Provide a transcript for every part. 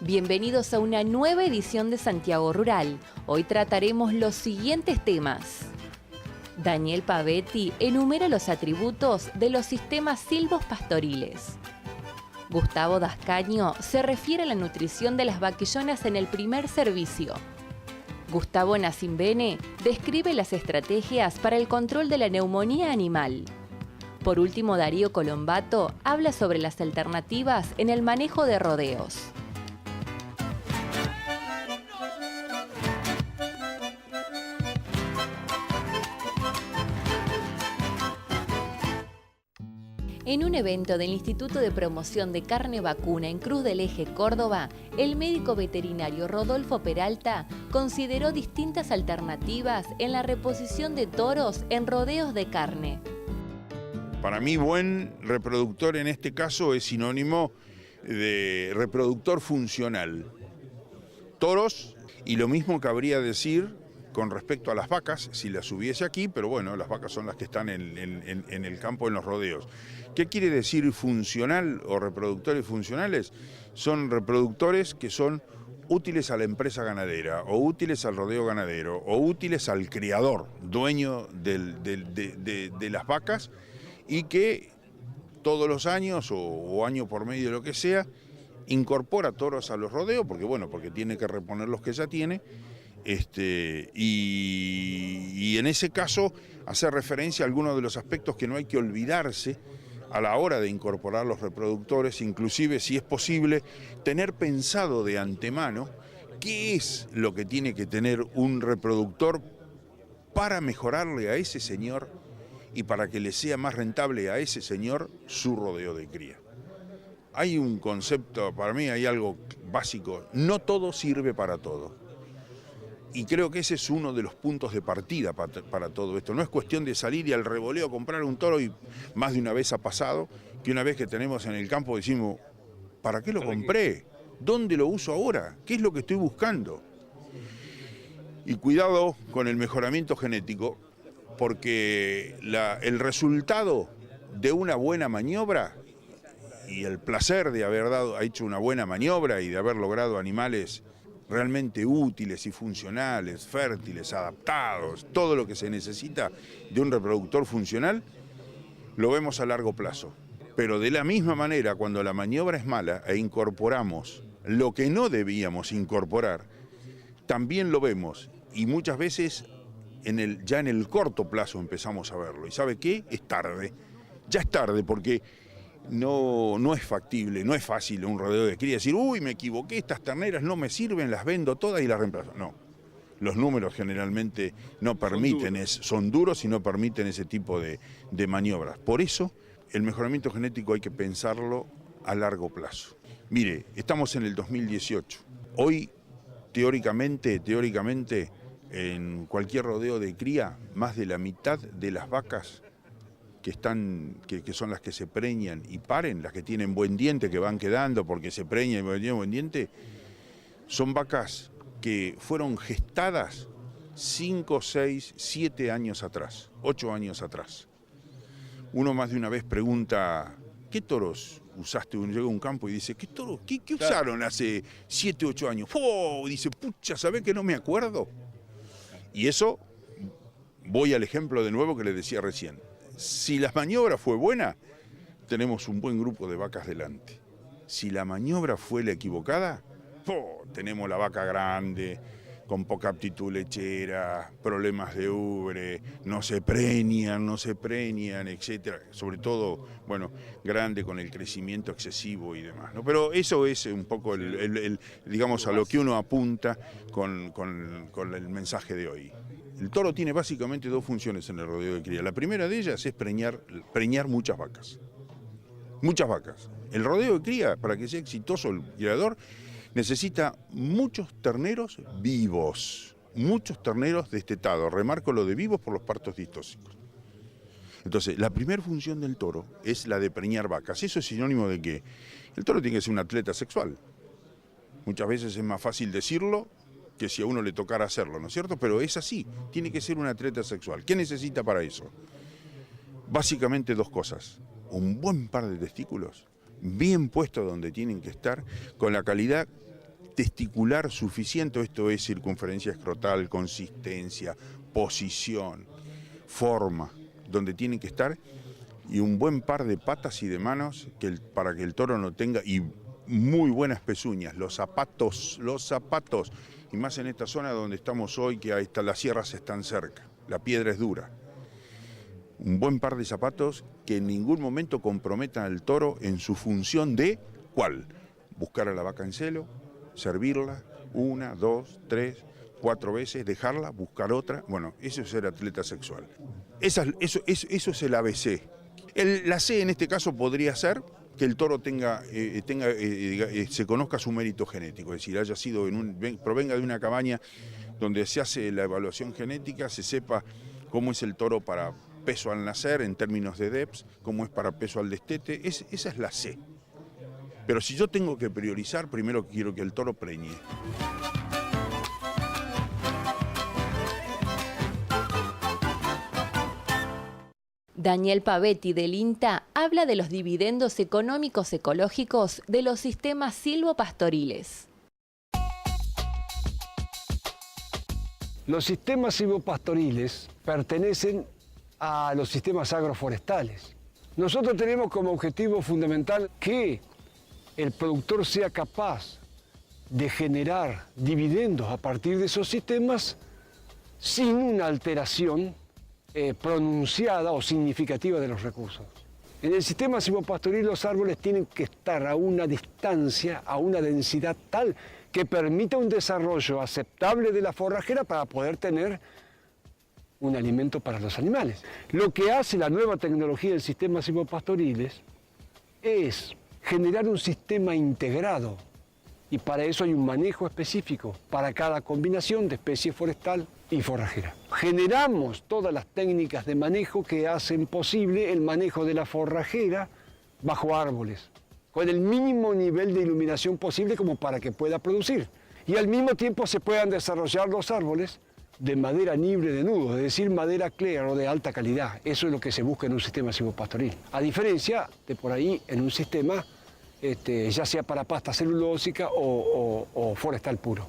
Bienvenidos a una nueva edición de Santiago Rural. Hoy trataremos los siguientes temas. Daniel Pavetti enumera los atributos de los sistemas silvopastoriles. Gustavo Dascaño se refiere a la nutrición de las vaquillonas en el primer servicio. Gustavo Nacimbene describe las estrategias para el control de la neumonía animal. Por último, Darío Colombato habla sobre las alternativas en el manejo de rodeos. En un evento del Instituto de Promoción de Carne Vacuna en Cruz del Eje, Córdoba, el médico veterinario Rodolfo Peralta consideró distintas alternativas en la reposición de toros en rodeos de carne. Para mí, buen reproductor en este caso es sinónimo de reproductor funcional. Toros, y lo mismo cabría decir con respecto a las vacas, si las hubiese aquí, pero bueno, las vacas son las que están en el campo, en los rodeos. ¿Qué quiere decir funcional o reproductores funcionales? Son reproductores que son útiles a la empresa ganadera, o útiles al rodeo ganadero, o útiles al criador, dueño de las vacas, y que todos los años, o año por medio, lo que sea, incorpora toros a los rodeos, porque tiene que reponer los que ya tiene, y en ese caso hace referencia a algunos de los aspectos que no hay que olvidarse a la hora de incorporar los reproductores, inclusive si es posible tener pensado de antemano qué es lo que tiene que tener un reproductor para mejorarle a ese señor y para que le sea más rentable a ese señor su rodeo de cría. Hay un concepto, para mí hay algo básico, no todo sirve para todo. Y creo que ese es uno de los puntos de partida para todo esto. No es cuestión de salir y al revoleo comprar un toro, y más de una vez ha pasado que una vez que tenemos en el campo decimos, ¿para qué lo compré? ¿Dónde lo uso ahora? ¿Qué es lo que estoy buscando? Y cuidado con el mejoramiento genético, porque el resultado de una buena maniobra y el placer de haber hecho una buena maniobra y de haber logrado animales realmente útiles y funcionales, fértiles, adaptados, todo lo que se necesita de un reproductor funcional, lo vemos a largo plazo. Pero de la misma manera, cuando la maniobra es mala e incorporamos lo que no debíamos incorporar, también lo vemos, y muchas veces ya en el corto plazo empezamos a verlo. ¿Y sabe qué? Es tarde. Ya es tarde, porque no es factible, no es fácil un rodeo de cría decir, uy, me equivoqué, estas terneras no me sirven, las vendo todas y las reemplazo. No, los números generalmente no permiten, son duros y no permiten ese tipo de maniobras. Por eso, el mejoramiento genético hay que pensarlo a largo plazo. Mire, estamos en el 2018. Hoy, teóricamente, en cualquier rodeo de cría, más de la mitad de las vacas que son las que se preñan y paren, las que tienen buen diente, que van quedando porque se preñan y tienen buen diente, son vacas que fueron gestadas 5, 6, 7 años atrás, 8 años atrás. Uno más de una vez pregunta, ¿qué toros usaste? Uno llega a un campo y dice, ¿qué toros? ¿Qué usaron hace 7, 8 años? ¡Oh! Dice, pucha, ¿sabés que no me acuerdo? Y eso, voy al ejemplo de nuevo que le decía recién. Si la maniobra fue buena, tenemos un buen grupo de vacas delante. Si la maniobra fue la equivocada, tenemos la vaca grande, con poca aptitud lechera, problemas de ubre, no se preñan, etcétera. Sobre todo, grande con el crecimiento excesivo y demás, ¿no? Pero eso es un poco digamos, a lo que uno apunta con el mensaje de hoy. El toro tiene básicamente dos funciones en el rodeo de cría. La primera de ellas es preñar muchas vacas. Muchas vacas. El rodeo de cría, para que sea exitoso el criador, necesita muchos terneros vivos, muchos terneros destetados. Remarco lo de vivos por los partos distóxicos. Entonces, la primera función del toro es la de preñar vacas. Eso es sinónimo de que el toro tiene que ser un atleta sexual. Muchas veces es más fácil decirlo que si a uno le tocara hacerlo, ¿no es cierto? Pero es así, tiene que ser un atleta sexual. ¿Qué necesita para eso? Básicamente dos cosas. Un buen par de testículos, bien puestos donde tienen que estar, con la calidad testicular suficiente, esto es circunferencia escrotal, consistencia, posición, forma, donde tienen que estar, y un buen par de patas y de manos para que el toro no tenga, y muy buenas pezuñas, los zapatos, y más en esta zona donde estamos hoy, que ahí está, las sierras están cerca, la piedra es dura. Un buen par de zapatos que en ningún momento comprometan al toro en su función de, ¿cuál? Buscar a la vaca en celo, servirla, 1, 2, 3, 4 veces, dejarla, buscar otra. Bueno, eso es ser atleta sexual. Eso es el ABC. La C en este caso podría ser que el toro se conozca su mérito genético, es decir, haya sido provenga de una cabaña donde se hace la evaluación genética, se sepa cómo es el toro para peso al nacer en términos de DEPS, cómo es para peso al destete, esa es la C. Pero si yo tengo que priorizar, primero quiero que el toro preñe. Daniel Pavetti del INTA habla de los dividendos económicos ecológicos de los sistemas silvopastoriles. Los sistemas silvopastoriles pertenecen a los sistemas agroforestales. Nosotros tenemos como objetivo fundamental que el productor sea capaz de generar dividendos a partir de esos sistemas sin una alteración pronunciada o significativa de los recursos. En el sistema silvopastoril los árboles tienen que estar a una distancia, a una densidad tal que permita un desarrollo aceptable de la forrajera para poder tener un alimento para los animales. Lo que hace la nueva tecnología del sistema silvopastoriles es generar un sistema integrado, y para eso hay un manejo específico para cada combinación de especie forestal y forrajera. Generamos todas las técnicas de manejo que hacen posible el manejo de la forrajera bajo árboles, con el mínimo nivel de iluminación posible como para que pueda producir. Y al mismo tiempo se puedan desarrollar los árboles de madera libre de nudos, es decir, madera clear o de alta calidad. Eso es lo que se busca en un sistema silvopastoril. A diferencia de por ahí en un sistema ya sea para pasta celulósica o forestal puro.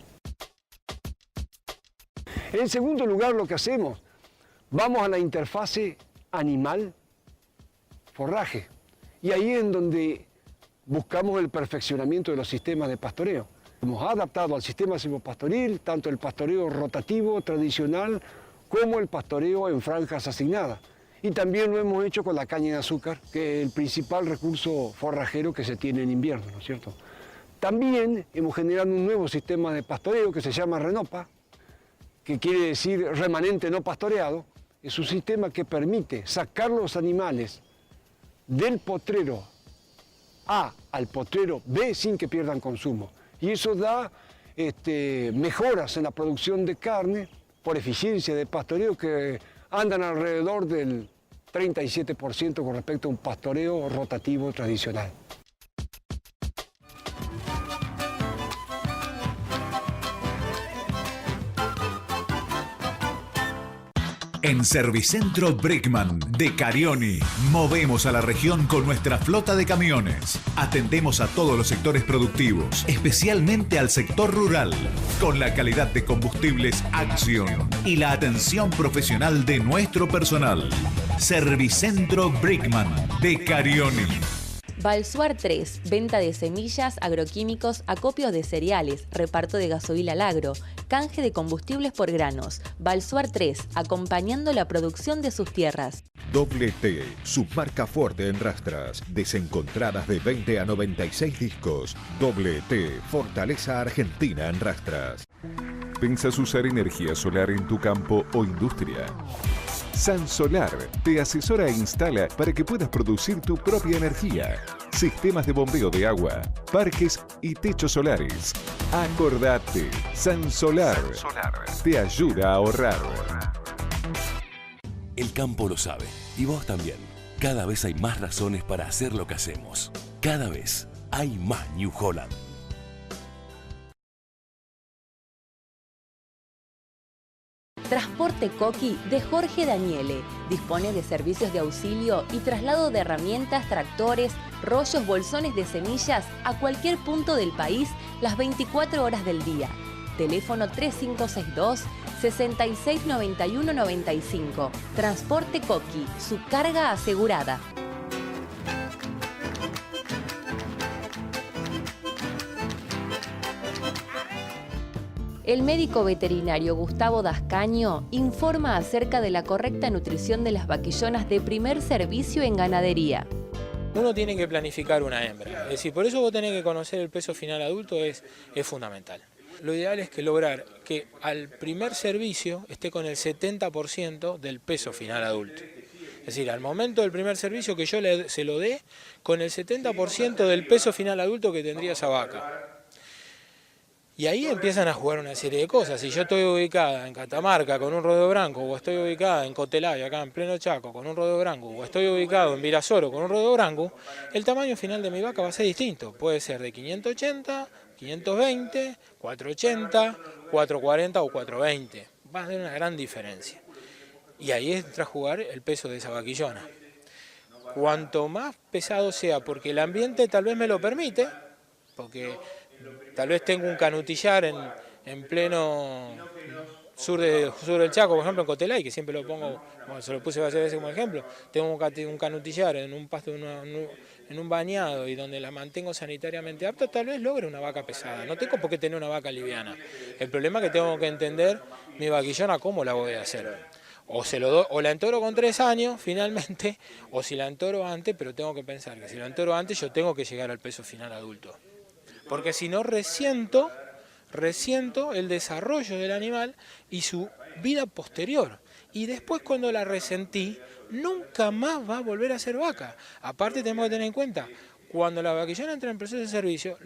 En segundo lugar, lo que hacemos, vamos a la interfase animal-forraje. Y ahí es en donde buscamos el perfeccionamiento de los sistemas de pastoreo. Hemos adaptado al sistema silvopastoril tanto el pastoreo rotativo tradicional como el pastoreo en franjas asignadas. Y también lo hemos hecho con la caña de azúcar, que es el principal recurso forrajero que se tiene en invierno, ¿no es cierto? También hemos generado un nuevo sistema de pastoreo que se llama Renopa, que quiere decir remanente no pastoreado. Es un sistema que permite sacar los animales del potrero A al potrero B sin que pierdan consumo. Y eso da mejoras en la producción de carne por eficiencia de pastoreo que andan alrededor del 37% con respecto a un pastoreo rotativo tradicional. En Servicentro Brickman de Carioni, movemos a la región con nuestra flota de camiones. Atendemos a todos los sectores productivos, especialmente al sector rural, con la calidad de combustibles Axion y la atención profesional de nuestro personal. Servicentro Brickman de Carioni. Balsuar 3, venta de semillas, agroquímicos, acopios de cereales, reparto de gasoil al agro, canje de combustibles por granos. Balsuar 3, acompañando la producción de sus tierras. Doble T, submarca fuerte en rastras, desencontradas de 20 a 96 discos. Doble T, fortaleza argentina en rastras. ¿Pensás usar energía solar en tu campo o industria? Sansolar te asesora e instala para que puedas producir tu propia energía. Sistemas de bombeo de agua, parques y techos solares. Acordate, Sansolar te ayuda a ahorrar. El campo lo sabe, y vos también. Cada vez hay más razones para hacer lo que hacemos. Cada vez hay más New Holland. Transporte Coqui de Jorge Daniele. Dispone de servicios de auxilio y traslado de herramientas, tractores, rollos, bolsones de semillas a cualquier punto del país las 24 horas del día. Teléfono 3562-669195. Transporte Coqui, su carga asegurada. El médico veterinario Gustavo Dascaño informa acerca de la correcta nutrición de las vaquillonas de primer servicio en ganadería. Uno tiene que planificar una hembra, es decir, por eso vos tenés que conocer el peso final adulto, es fundamental. Lo ideal es que lograr que al primer servicio esté con el 70% del peso final adulto. Es decir, al momento del primer servicio que yo se lo dé con el 70% del peso final adulto que tendría esa vaca. Y ahí empiezan a jugar una serie de cosas. Si yo estoy ubicada en Catamarca con un rodeo branco, o estoy ubicada en Cotelay, acá en pleno Chaco, con un rodeo branco, o estoy ubicado en Virasoro con un rodeo branco, el tamaño final de mi vaca va a ser distinto. Puede ser de 580, 520, 480, 440 o 420. Va a haber una gran diferencia. Y ahí entra a jugar el peso de esa vaquillona. Cuanto más pesado sea, porque el ambiente tal vez me lo permite, porque tal vez tengo un canutillar en pleno sur del Chaco, por ejemplo en Cotelay, que siempre lo pongo, bueno, se lo puse varias veces como ejemplo, tengo un canutillar en un pasto, en un bañado y donde la mantengo sanitariamente apta, tal vez logre una vaca pesada. No tengo por qué tener una vaca liviana. El problema es que tengo que entender mi vaquillona cómo la voy a hacer. O la entoro con 3 años finalmente, o si la entoro antes, pero tengo que pensar que si la entoro antes yo tengo que llegar al peso final adulto. Porque si no resiento el desarrollo del animal y su vida posterior. Y después cuando la resentí, nunca más va a volver a ser vaca. Aparte tenemos que tener en cuenta, cuando la vaquillona entra en proceso de servicio,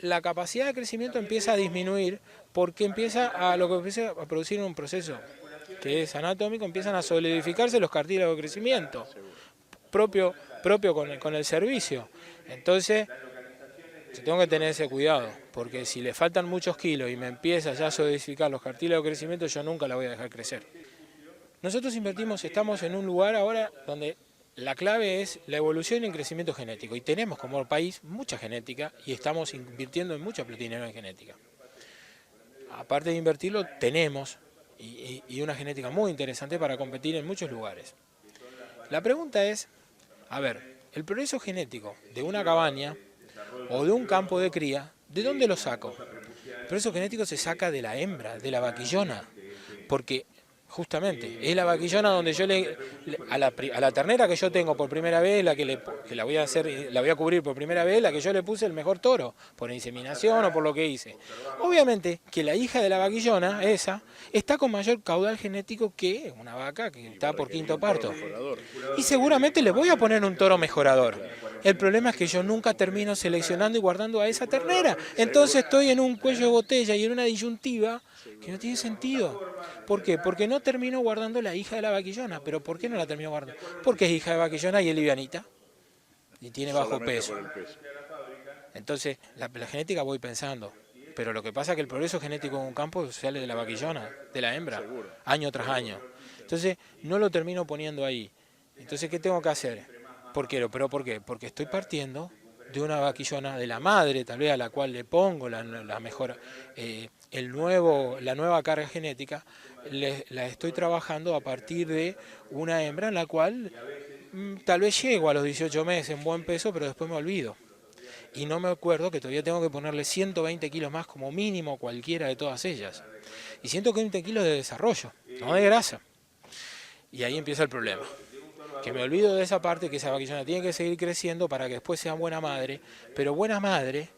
la capacidad de crecimiento empieza a disminuir porque empieza a producir un proceso que es anatómico, empiezan a solidificarse los cartílagos de crecimiento propio con el servicio. Entonces, yo tengo que tener ese cuidado, porque si le faltan muchos kilos y me empieza ya a solidificar los cartílagos de crecimiento, yo nunca la voy a dejar crecer. Nosotros estamos en un lugar ahora donde la clave es la evolución y el crecimiento genético, y tenemos como país mucha genética y estamos invirtiendo en mucha dinero en genética. Aparte de invertirlo, tenemos y una genética muy interesante para competir en muchos lugares. La pregunta es, a ver, el progreso genético de una cabaña o de un campo de cría, ¿de dónde lo saco? El progreso genético se saca de la hembra, de la vaquillona, porque justamente es la vaquillona donde yo a la ternera que yo tengo por primera vez, que la voy a cubrir por primera vez, la que yo le puse el mejor toro, por inseminación o por lo que hice. Obviamente que la hija de la vaquillona, esa, está con mayor caudal genético que una vaca que está por quinto parto. Y seguramente le voy a poner un toro mejorador. El problema es que yo nunca termino seleccionando y guardando a esa ternera. Entonces estoy en un cuello de botella y en una disyuntiva que no tiene sentido. ¿Por qué? Porque no termino guardando la hija de la vaquillona. ¿Pero por qué no la termino guardando? Porque es hija de vaquillona y es livianita. Y tiene bajo peso. Entonces, la genética voy pensando. Pero lo que pasa es que el progreso genético en un campo sale de la vaquillona, de la hembra, año tras año. Entonces, no lo termino poniendo ahí. Entonces, ¿qué tengo que hacer? ¿Por qué? ¿Pero por qué? Porque estoy partiendo de una vaquillona de la madre, tal vez a la cual le pongo la mejor, la nueva carga genética, la estoy trabajando a partir de una hembra en la cual tal vez llego a los 18 meses en buen peso, pero después me olvido. Y no me acuerdo que todavía tengo que ponerle 120 kilos más como mínimo a cualquiera de todas ellas. Y 120 kilos de desarrollo, no de grasa. Y ahí empieza el problema. Que me olvido de esa parte, que esa vaquillona tiene que seguir creciendo para que después sea buena madre, pero buena madre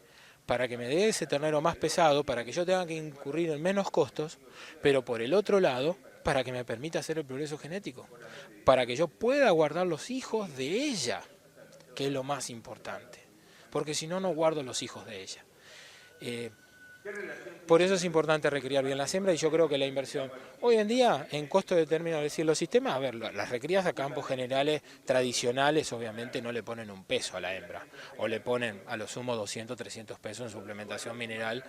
para que me dé ese ternero más pesado, para que yo tenga que incurrir en menos costos, pero por el otro lado, para que me permita hacer el progreso genético, para que yo pueda guardar los hijos de ella, que es lo más importante, porque si no, no guardo los hijos de ella. Por eso es importante recriar bien las hembras, y yo creo que la inversión hoy en día en costo de término, es decir, los sistemas, a ver, las recrías a campos generales tradicionales obviamente no le ponen un peso a la hembra, o le ponen a lo sumo 200, 300 pesos en suplementación mineral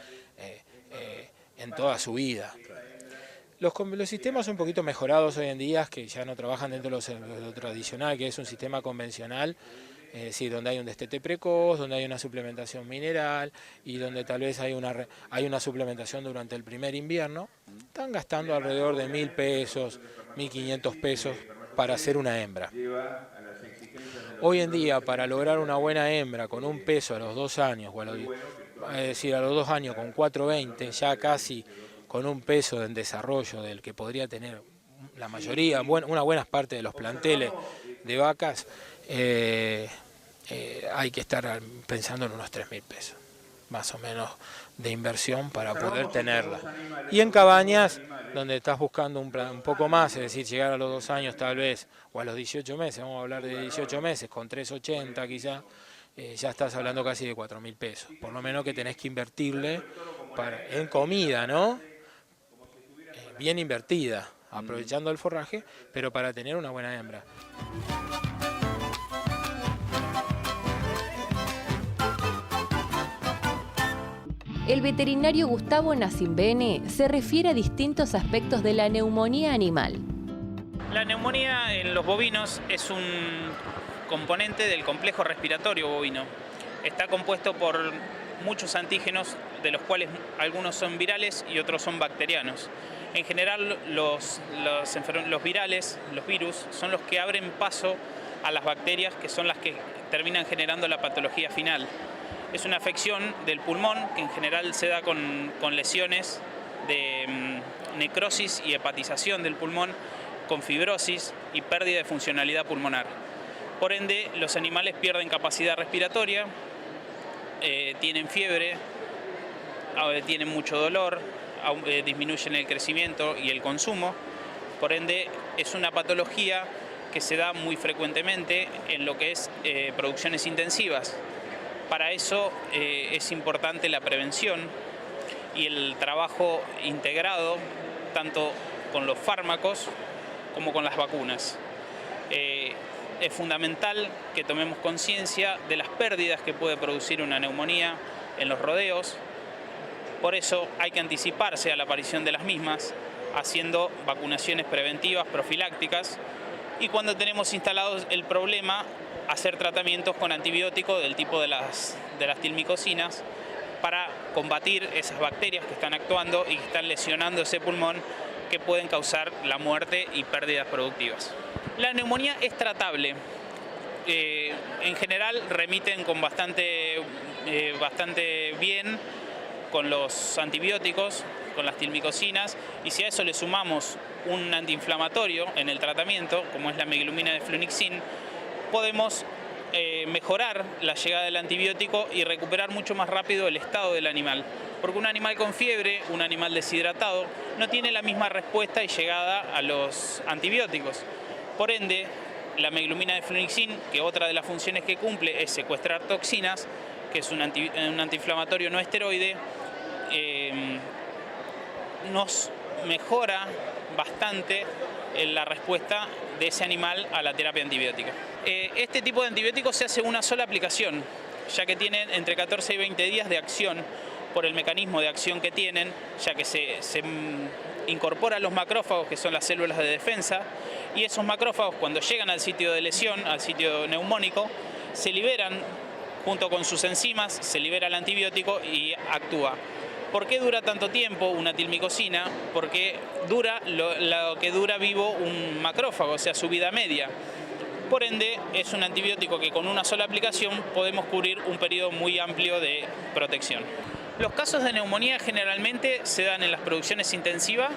en toda su vida. Los sistemas un poquito mejorados hoy en día, que ya no trabajan dentro de lo tradicional, que es un sistema convencional, sí, donde hay un destete precoz, donde hay una suplementación mineral y donde tal vez hay una suplementación durante el primer invierno, están gastando alrededor de 1.000 pesos, 1.500 pesos para hacer una hembra. Hoy en día, para lograr una buena hembra con un peso a los 2 años, es decir, a los 2 años con 4,20, ya casi con un peso en desarrollo del que podría tener la mayoría, una buena parte de los planteles de vacas, hay que estar pensando en unos 3.000 pesos, más o menos, de inversión para poder tenerla. Y en cabañas, donde estás buscando un poco más, es decir, llegar a los 2 años tal vez, o a los 18 meses, vamos a hablar de 18 meses, con 3,80 quizá, ya estás hablando casi de 4.000 pesos. Por lo menos que tenés que invertirle en comida, ¿no? Bien invertida, aprovechando el forraje, pero para tener una buena hembra. El veterinario Gustavo Nacimbene se refiere a distintos aspectos de la neumonía animal. La neumonía en los bovinos es un componente del complejo respiratorio bovino. Está compuesto por muchos antígenos, de los cuales algunos son virales y otros son bacterianos. En general, los virales, los virus, son los que abren paso a las bacterias, que son las que terminan generando la patología final. Es una afección del pulmón que en general se da con lesiones de necrosis y hepatización del pulmón, con fibrosis y pérdida de funcionalidad pulmonar. Por ende, los animales pierden capacidad respiratoria, tienen fiebre, tienen mucho dolor, disminuyen el crecimiento y el consumo. Por ende, es una patología que se da muy frecuentemente en lo que es producciones intensivas. Para eso es importante la prevención y el trabajo integrado, tanto con los fármacos como con las vacunas. Es fundamental que tomemos conciencia de las pérdidas que puede producir una neumonía en los rodeos. Por eso hay que anticiparse a la aparición de las mismas, haciendo vacunaciones preventivas, profilácticas, y cuando tenemos instalados el problema, hacer tratamientos con antibióticos del tipo de las tilmicosinas para combatir esas bacterias que están actuando y que están lesionando ese pulmón, que pueden causar la muerte y pérdidas productivas. La neumonía es tratable. En general remiten con bastante bien con los antibióticos, con las tilmicosinas, y si a eso le sumamos un antiinflamatorio en el tratamiento, como es la meglumina de flunixin, podemos mejorar la llegada del antibiótico y recuperar mucho más rápido el estado del animal. Porque un animal con fiebre, un animal deshidratado, no tiene la misma respuesta y llegada a los antibióticos. Por ende, la meglumina de flunixin, que otra de las funciones que cumple es secuestrar toxinas, que es un antiinflamatorio no esteroide, nos mejora bastante la respuesta de ese animal a la terapia antibiótica. Este tipo de antibióticos se hace una sola aplicación, ya que tienen entre 14 y 20 días de acción por el mecanismo de acción que tienen, ya que se incorporan los macrófagos, que son las células de defensa, y esos macrófagos, cuando llegan al sitio de lesión, al sitio neumónico, se liberan junto con sus enzimas, se libera el antibiótico y actúa. ¿Por qué dura tanto tiempo una tilmicosina? Porque dura lo que dura vivo un macrófago, o sea, su vida media. Por ende, es un antibiótico que con una sola aplicación podemos cubrir un periodo muy amplio de protección. Los casos de neumonía generalmente se dan en las producciones intensivas,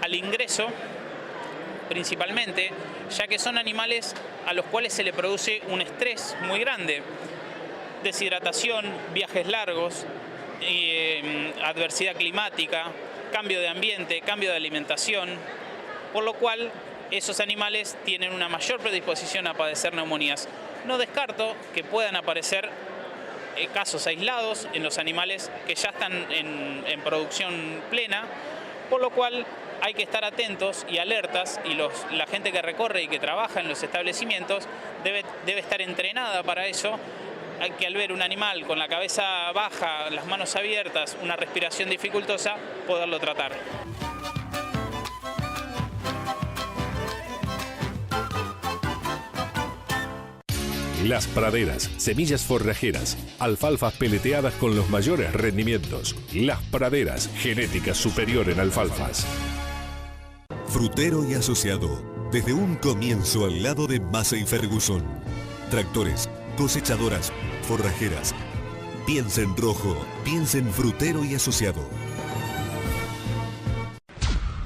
al ingreso principalmente, ya que son animales a los cuales se le produce un estrés muy grande. Deshidratación, viajes largos, adversidad climática, cambio de ambiente, cambio de alimentación, por lo cual esos animales tienen una mayor predisposición a padecer neumonías. No descarto que puedan aparecer casos aislados en los animales que ya están en producción plena, por lo cual hay que estar atentos y alertas, y la gente que recorre y que trabaja en los establecimientos debe estar entrenada para eso. Hay que, al ver un animal con la cabeza baja, las manos abiertas, una respiración dificultosa, poderlo tratar. Las Praderas, semillas forrajeras, alfalfas peleteadas con los mayores rendimientos. Las Praderas, genética superior en alfalfas. Frutero y asociado, desde un comienzo al lado de Massey Ferguson. Tractores, cosechadoras, forrajeras. Piensa en rojo, piensa en Frutero y asociado.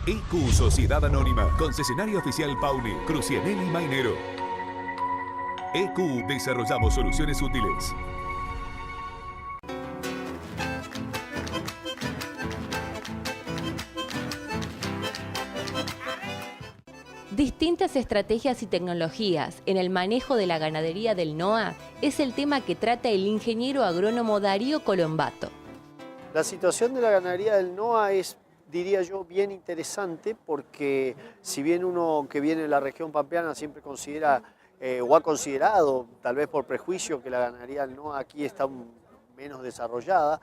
EQ Sociedad Anónima, concesionario oficial Pauli, Crucianelli Mainero. EQ, desarrollamos soluciones útiles. Distintas estrategias y tecnologías en el manejo de la ganadería del NOA es el tema que trata el ingeniero agrónomo Darío Colombato. La situación de la ganadería del NOA es, diría yo, bien interesante porque si bien uno que viene de la región pampeana siempre considera o ha considerado, tal vez por prejuicio, que la ganadería del NOA aquí está menos desarrollada,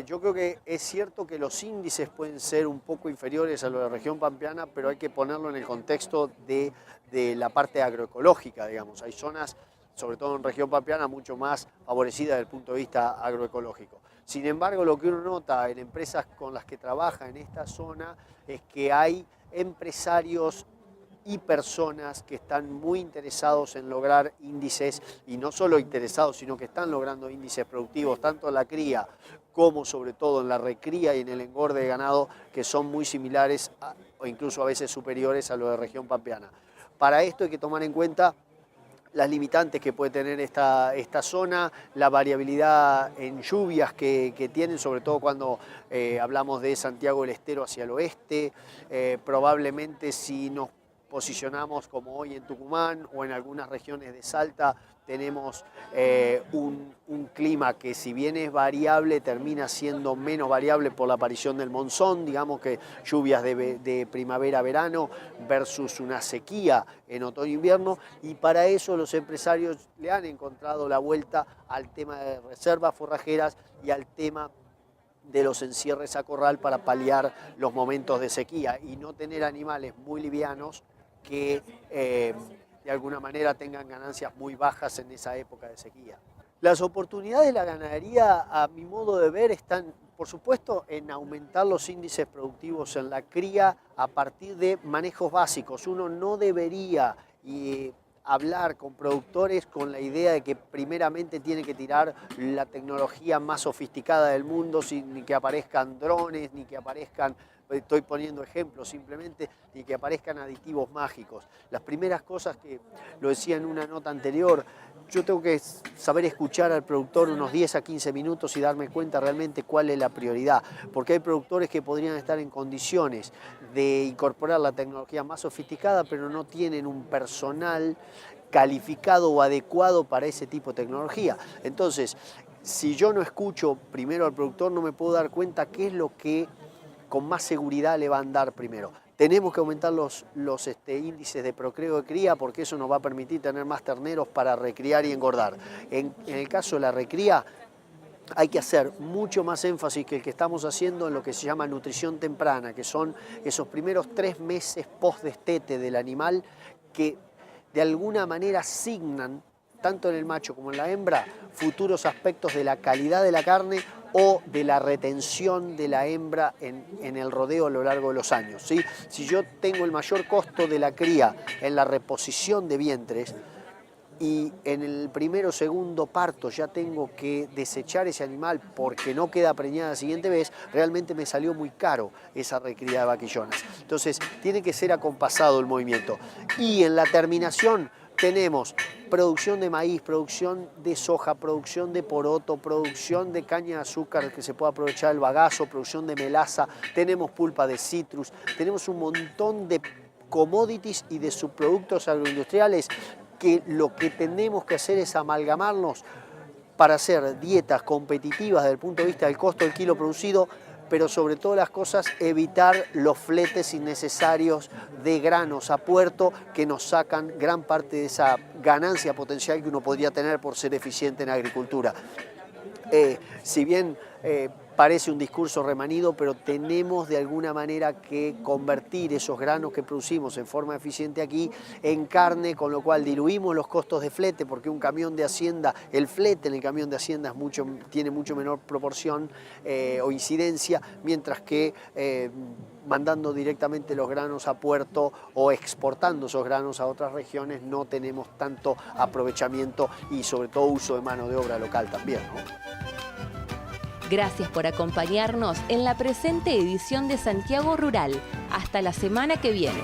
yo creo que es cierto que los índices pueden ser un poco inferiores a los de la región pampeana, pero hay que ponerlo en el contexto de la parte agroecológica, digamos. Hay zonas, sobre todo en región pampeana, mucho más favorecidas desde el punto de vista agroecológico. Sin embargo, lo que uno nota en empresas con las que trabaja en esta zona es que hay empresarios y personas que están muy interesados en lograr índices, y no solo interesados, sino que están logrando índices productivos, tanto en la cría como sobre todo en la recría y en el engorde de ganado, que son muy similares o incluso a veces superiores a los de región pampeana. Para esto hay que tomar en cuenta las limitantes que puede tener esta zona, la variabilidad en lluvias que tienen, sobre todo cuando hablamos de Santiago del Estero hacia el oeste. Probablemente si nos posicionamos como hoy en Tucumán o en algunas regiones de Salta, tenemos un clima que, si bien es variable, termina siendo menos variable por la aparición del monzón, digamos que lluvias de primavera-verano versus una sequía en otoño-invierno, y para eso los empresarios le han encontrado la vuelta al tema de reservas forrajeras y al tema de los encierres a corral para paliar los momentos de sequía y no tener animales muy livianos que de alguna manera tengan ganancias muy bajas en esa época de sequía. Las oportunidades de la ganadería, a mi modo de ver, están, por supuesto, en aumentar los índices productivos en la cría a partir de manejos básicos. Uno no debería hablar con productores con la idea de que primeramente tiene que tirar la tecnología más sofisticada del mundo, ni que aparezcan drones, ni que aparezcan, estoy poniendo ejemplos simplemente, ni que aparezcan aditivos mágicos. Las primeras cosas, que lo decía en una nota anterior, yo tengo que saber escuchar al productor unos 10 a 15 minutos y darme cuenta realmente cuál es la prioridad, porque hay productores que podrían estar en condiciones de incorporar la tecnología más sofisticada, pero no tienen un personal calificado o adecuado para ese tipo de tecnología. Entonces, si yo no escucho primero al productor, no me puedo dar cuenta qué es lo que con más seguridad le va a andar primero. Tenemos que aumentar los índices de procreo de cría, porque eso nos va a permitir tener más terneros para recriar y engordar. En el caso de la recría, hay que hacer mucho más énfasis que el que estamos haciendo en lo que se llama nutrición temprana, que son esos primeros 3 meses post-destete del animal, que de alguna manera asignan, tanto en el macho como en la hembra, futuros aspectos de la calidad de la carne o de la retención de la hembra en el rodeo a lo largo de los años, ¿sí? Si yo tengo el mayor costo de la cría en la reposición de vientres y en el primero o segundo parto ya tengo que desechar ese animal porque no queda preñada la siguiente vez, realmente me salió muy caro esa recría de vaquillonas. Entonces tiene que ser acompasado el movimiento. Y en la terminación tenemos producción de maíz, producción de soja, producción de poroto, producción de caña de azúcar que se pueda aprovechar el bagazo, producción de melaza, tenemos pulpa de citrus, tenemos un montón de commodities y de subproductos agroindustriales que lo que tenemos que hacer es amalgamarnos para hacer dietas competitivas desde el punto de vista del costo del kilo producido, pero sobre todas las cosas evitar los fletes innecesarios de granos a puerto que nos sacan gran parte de esa ganancia potencial que uno podría tener por ser eficiente en agricultura. Si bien Parece un discurso remanido, pero tenemos de alguna manera que convertir esos granos que producimos en forma eficiente aquí en carne, con lo cual diluimos los costos de flete, porque un camión de hacienda, el flete en el camión de hacienda tiene mucho menor proporción o incidencia, mientras que mandando directamente los granos a puerto o exportando esos granos a otras regiones no tenemos tanto aprovechamiento y sobre todo uso de mano de obra local también, ¿no? Gracias por acompañarnos en la presente edición de Santiago Rural. Hasta la semana que viene.